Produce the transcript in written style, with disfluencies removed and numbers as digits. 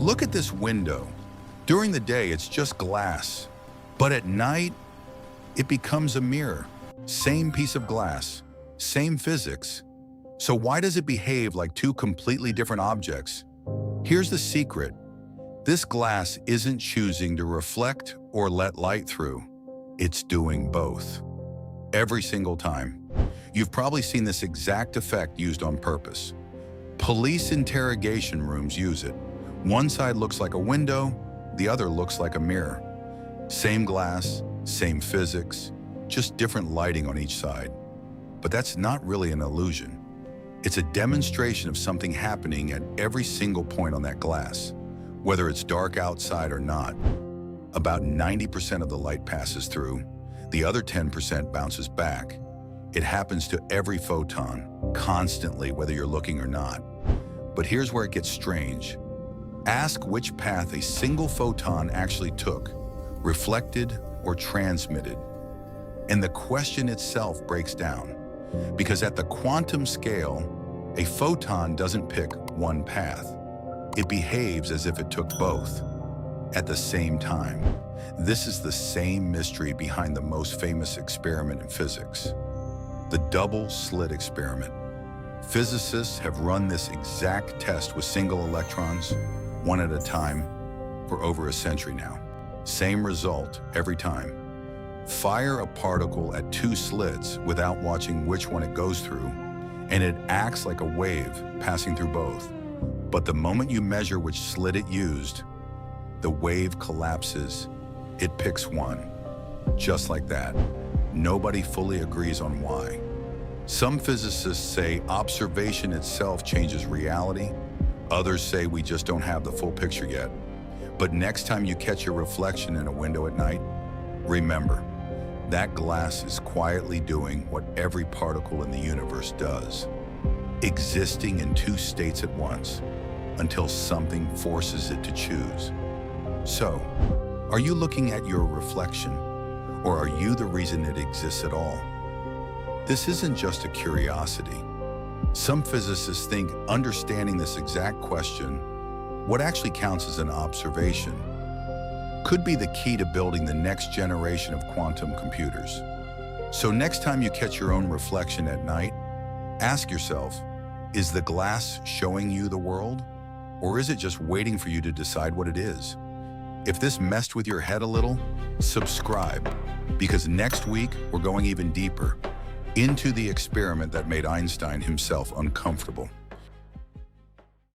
Look at this window. During the day, it's just glass. But at night, it becomes a mirror. Same piece of glass, same physics. So why does it behave like two completely different objects? Here's the secret. This glass isn't choosing to reflect or let light through. It's doing both. Every single time. You've probably seen this exact effect used on purpose. Police interrogation rooms use it. One side looks like a window, the other looks like a mirror. Same glass, same physics, just different lighting on each side. But that's not really an illusion. It's a demonstration of something happening at every single point on that glass, whether it's dark outside or not. About 90% of the light passes through, the other 10% bounces back. It happens to every photon, constantly, whether you're looking or not. But here's where it gets strange. Ask which path a single photon actually took, reflected or transmitted. And the question itself breaks down. Because at the quantum scale, a photon doesn't pick one path. It behaves as if it took both at the same time. This is the same mystery behind the most famous experiment in physics, the double-slit experiment. Physicists have run this exact test with single electrons, one at a time, for over a century now. Same result every time. Fire a particle at two slits without watching which one it goes through, and it acts like a wave passing through both. But the moment you measure which slit it used, the wave collapses. It picks one. Just like that. Nobody fully agrees on why. Some physicists say observation itself changes reality. Others say we just don't have the full picture yet. But next time you catch your reflection in a window at night, remember, that glass is quietly doing what every particle in the universe does, existing in two states at once, until something forces it to choose. So, are you looking at your reflection, or are you the reason it exists at all? This isn't just a curiosity. Some physicists think understanding this exact question, what actually counts as an observation, could be the key to building the next generation of quantum computers. So next time you catch your own reflection at night, ask yourself, is the glass showing you the world? Or is it just waiting for you to decide what it is? If this messed with your head a little, subscribe, because next week we're going even deeper into the experiment that made Einstein himself uncomfortable.